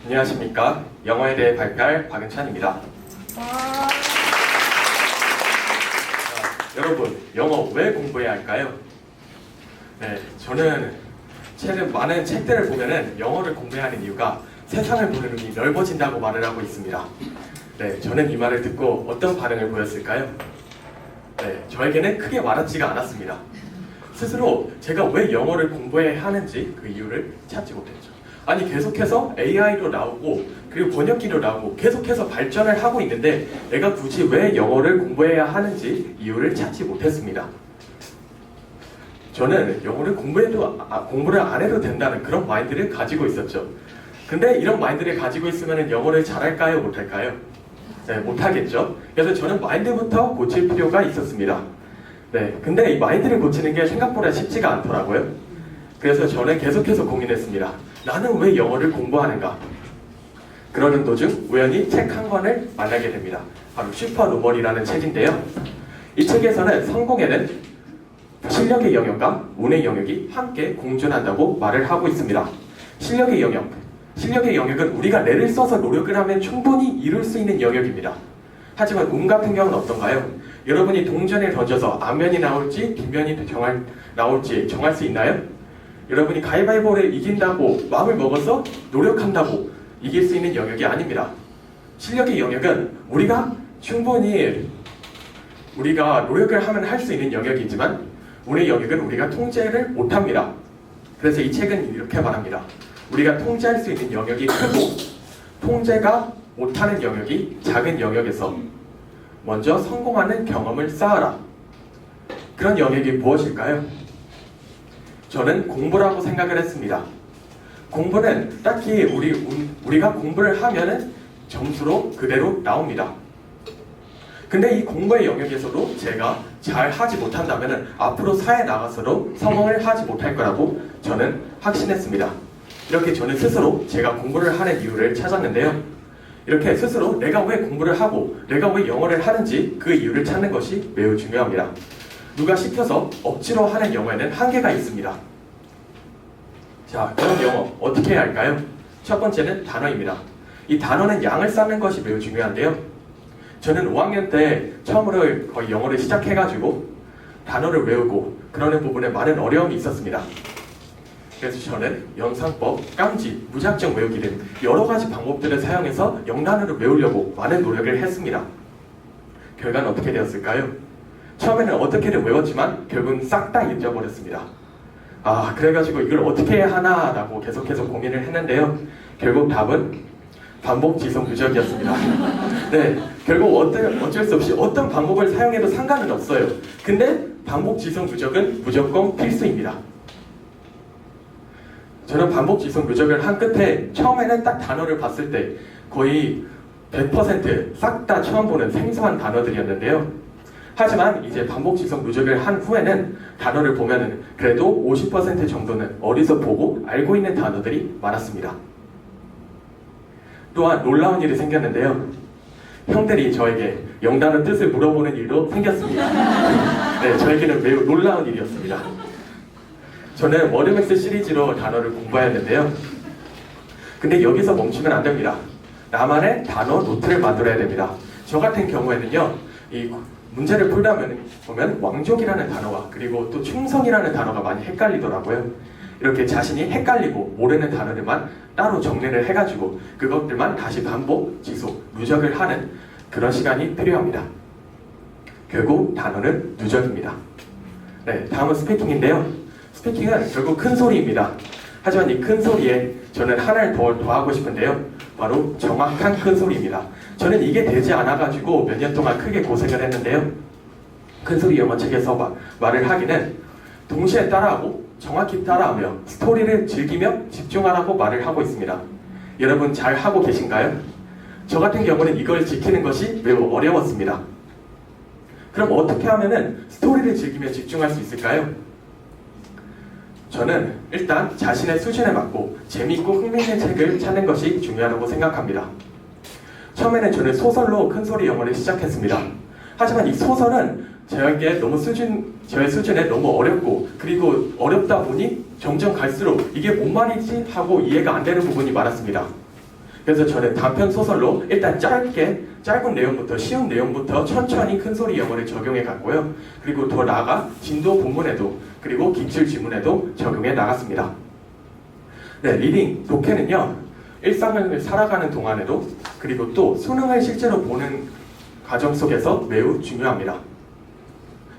안녕하십니까. 영어에 대해 발표할 박은찬입니다. 여러분, 영어 왜 공부해야 할까요? 네, 저는 많은 책들을 보면은 영어를 공부해야 하는 이유가 세상을 보는 눈이 넓어진다고 말을 하고 있습니다. 네, 저는 이 말을 듣고 어떤 반응을 보였을까요? 네, 저에게는 크게 와닿지가 않았습니다. 스스로 제가 왜 영어를 공부해야 하는지 그 이유를 찾지 못했죠. 아니, 계속해서 AI도 나오고 그리고 번역기도 나오고 계속해서 발전을 하고 있는데 내가 굳이 왜 영어를 공부해야 하는지 이유를 찾지 못했습니다. 저는 영어를 공부를 안 해도 된다는 그런 마인드를 가지고 있었죠. 근데 이런 마인드를 가지고 있으면 영어를 잘할까요? 못할까요? 네, 못하겠죠. 그래서 저는 마인드부터 고칠 필요가 있었습니다. 네, 근데 이 마인드를 고치는 게 생각보다 쉽지가 않더라고요. 그래서 저는 계속해서 고민했습니다. 나는 왜 영어를 공부하는가? 그러는 도중 우연히 책 한 권을 만나게 됩니다. 바로 슈퍼노멀이라는 책인데요. 이 책에서는 성공에는 실력의 영역과 운의 영역이 함께 공존한다고 말을 하고 있습니다. 실력의 영역은 우리가 뇌를 써서 노력을 하면 충분히 이룰 수 있는 영역입니다. 하지만 운 같은 경우는 어떤가요? 여러분이 동전을 던져서 앞면이 나올지 뒷면이 나올지 정할 수 있나요? 여러분이 가위바위보를 이긴다고 마음을 먹어서 노력한다고 이길 수 있는 영역이 아닙니다. 실력의 영역은 우리가 노력을 하면 할 수 있는 영역이지만 운의 영역은 우리가 통제를 못합니다. 그래서 이 책은 이렇게 말합니다. 우리가 통제할 수 있는 영역이 크고 통제가 못하는 영역이 작은 영역에서 먼저 성공하는 경험을 쌓아라. 그런 영역이 무엇일까요? 저는 공부라고 생각을 했습니다. 공부는 딱히 우리가 공부를 하면은 점수로 그대로 나옵니다. 근데 이 공부의 영역에서도 제가 잘 하지 못한다면 앞으로 사회에 나가서도 성공을 하지 못할 거라고 저는 확신했습니다. 이렇게 저는 스스로 제가 공부를 하는 이유를 찾았는데요. 이렇게 스스로 내가 왜 공부를 하고 내가 왜 영어를 하는지 그 이유를 찾는 것이 매우 중요합니다. 누가 시켜서 억지로 하는 영어에는 한계가 있습니다. 자, 그럼 영어 어떻게 해야 할까요? 첫 번째는 단어입니다. 이 단어는 양을 쌓는 것이 매우 중요한데요. 저는 5학년 때 처음으로 거의 영어를 시작해가지고 단어를 외우고 그러는 부분에 많은 어려움이 있었습니다. 그래서 저는 영상법, 깜지, 무작정 외우기 등 여러 가지 방법들을 사용해서 영단어를 외우려고 많은 노력을 했습니다. 결과는 어떻게 되었을까요? 처음에는 어떻게든 외웠지만 결국은 싹 다 잊어버렸습니다. 그래가지고 이걸 어떻게 해야 하나라고 계속해서 고민을 했는데요. 결국 답은 반복, 지속, 누적이었습니다. 네, 결국 어쩔 수 없이 어떤 방법을 사용해도 상관은 없어요. 근데 반복, 지속, 누적은 무조건 필수입니다. 저는 반복, 지속, 누적을 한 끝에 처음에는 딱 단어를 봤을 때 거의 100% 싹 다 처음 보는 생소한 단어들이었는데요. 하지만 이제 반복, 지속, 누적을 한 후에는 단어를 보면은 그래도 50% 정도는 어디서 보고 알고 있는 단어들이 많았습니다. 또한 놀라운 일이 생겼는데요. 형들이 저에게 영단어 뜻을 물어보는 일도 생겼습니다. 네, 저에게는 매우 놀라운 일이었습니다. 저는 워드맥스 시리즈로 단어를 공부하였는데요. 근데 여기서 멈추면 안 됩니다. 나만의 단어 노트를 만들어야 됩니다. 저 같은 경우에는요, 이 문제를 풀다 보면 왕족이라는 단어와 그리고 또 충성이라는 단어가 많이 헷갈리더라고요. 이렇게 자신이 헷갈리고 모르는 단어들만 따로 정리를 해가지고 그것들만 다시 반복, 지속, 누적을 하는 그런 시간이 필요합니다. 결국 단어는 누적입니다. 네, 다음은 스피킹인데요. 스피킹은 결국 큰 소리입니다. 하지만 이 큰 소리에 저는 하나를 더하고 싶은데요. 바로 정확한 큰 소리입니다. 저는 이게 되지 않아가지고 몇 년 동안 크게 고생을 했는데요. 큰 소리 영어 책에서 말을 하기는 동시에 따라하고 정확히 따라하며 스토리를 즐기며 집중하라고 말을 하고 있습니다. 여러분 잘 하고 계신가요? 저 같은 경우는 이걸 지키는 것이 매우 어려웠습니다. 그럼 어떻게 하면은 스토리를 즐기며 집중할 수 있을까요? 저는 일단 자신의 수준에 맞고 재미있고 흥미있는 책을 찾는 것이 중요하다고 생각합니다. 처음에는 저는 소설로 큰소리 영어를 시작했습니다. 하지만 이 소설은 저의 수준에 너무 어렵고 그리고 어렵다 보니 점점 갈수록 이게 뭔 말이지 하고 이해가 안 되는 부분이 많았습니다. 그래서 저는 단편 소설로 일단 짧은 내용부터 쉬운 내용부터 천천히 큰소리 영어를 적용해 갔고요. 그리고 더 나아가 진도 본문에도 그리고 기출 지문에도 적용해 나갔습니다. 네, 리딩, 독해는요. 일상을 살아가는 동안에도 그리고 또 수능을 실제로 보는 과정 속에서 매우 중요합니다.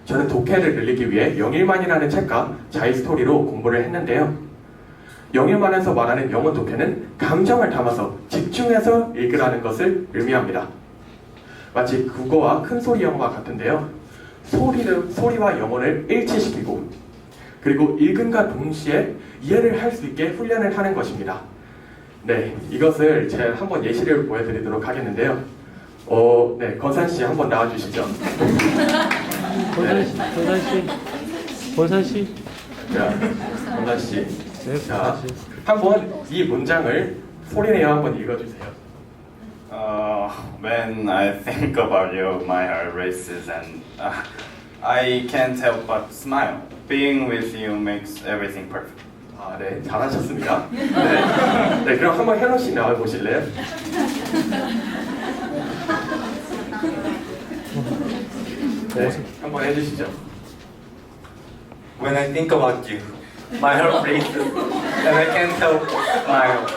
저는 독해를 늘리기 위해 영일만이라는 책과 자이스토리로 공부를 했는데요. 영일만에서 말하는 영어 독해는 감정을 담아서 집중해서 읽으라는 것을 의미합니다. 마치 국어와 큰소리 영어와 같은데요. 소리와 영어를 일치시키고 그리고 읽음과 동시에 이해를 할 수 있게 훈련을 하는 것입니다. 네, 이것을 제가 한번 예시를 보여드리도록 하겠는데요. 네, 건산씨 한번 나와주시죠. 권산씨. 자, 건산씨. 네, 자, 한번 이 문장을 소리내어 한번 읽어주세요. When I think about you, my heart races and I can't help but smile. Being with you makes everything perfect. 아, 네, 잘하셨습니다. 네, 네, 그럼 한번 현우 씨 나와 보실래요? 네, 한번 해주시죠. When I think about you, my heart races and I can't help but smile.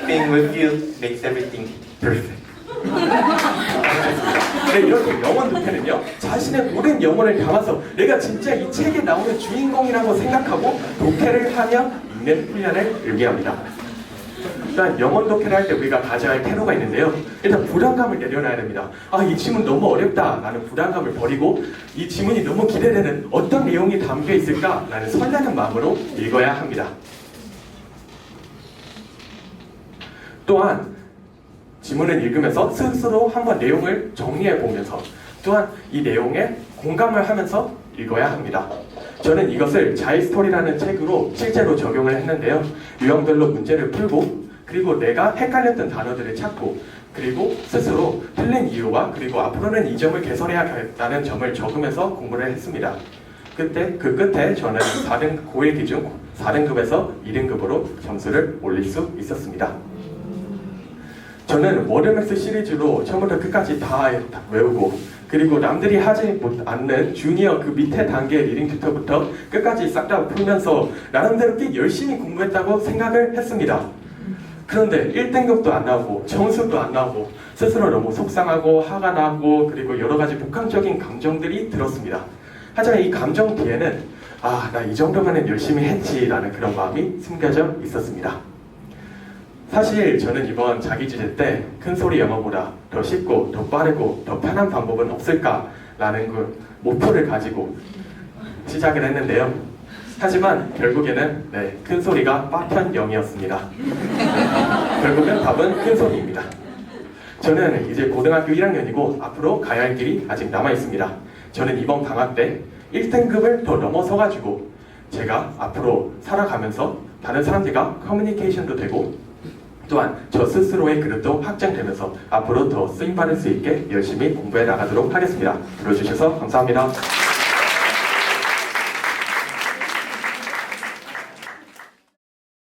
Being with you makes everything perfect. 네, 이렇게 영어 독해는요, 자신의 모든 영혼을 담아서 내가 진짜 이 책에 나오는 주인공이라고 생각하고 독해를 하며 읽는 훈련을 의미합니다. 일단 영어 독해를 할 때 우리가 가져야 할 태도가 있는데요. 일단 부담감을 내려놔야 됩니다. 아, 이 지문 너무 어렵다라는 부담감을 버리고 이 지문이 너무 기대되는 어떤 내용이 담겨 있을까라는 설레는 마음으로 읽어야 합니다. 또한 지문을 읽으면서 스스로 한번 내용을 정리해 보면서 또한 이 내용에 공감을 하면서 읽어야 합니다. 저는 이것을 자이스토리라는 책으로 실제로 적용을 했는데요. 유형별로 문제를 풀고 그리고 내가 헷갈렸던 단어들을 찾고 그리고 스스로 틀린 이유와 그리고 앞으로는 이 점을 개선해야겠다는 점을 적으면서 공부를 했습니다. 그 끝에 저는 고1 기준 4등급에서 2등급으로 점수를 올릴 수 있었습니다. 저는 워드맥스 시리즈로 처음부터 끝까지 다 외우고 그리고 남들이 하지 않는 주니어 그 밑에 단계의 리딩 튜터부터 끝까지 싹 다 풀면서 나름대로 꽤 열심히 공부했다고 생각을 했습니다. 그런데 1등급도 안 나오고 점수도 안 나오고 스스로 너무 속상하고 화가 나고 그리고 여러 가지 복합적인 감정들이 들었습니다. 하지만 이 감정 뒤에는 아, 나 이 정도면은 열심히 했지라는 그런 마음이 숨겨져 있었습니다. 사실 저는 이번 자기 주제 때 큰소리 영어보다 더 쉽고 더 빠르고 더 편한 방법은 없을까라는 그 목표를 가지고 시작을 했는데요. 하지만 결국에는 큰소리가 빠편 0이었습니다. 결국엔 답은 큰소리입니다. 저는 이제 고등학교 1학년이고 앞으로 가야 할 길이 아직 남아 있습니다. 저는 이번 방학 때 1등급을 더 넘어서가지고 제가 앞으로 살아가면서 다른 사람들과 커뮤니케이션도 되고 또한 저 스스로의 그릇도 확장되면서 앞으로 더 쓰임받을 수 있게 열심히 공부해 나가도록 하겠습니다. 들어주셔서 감사합니다.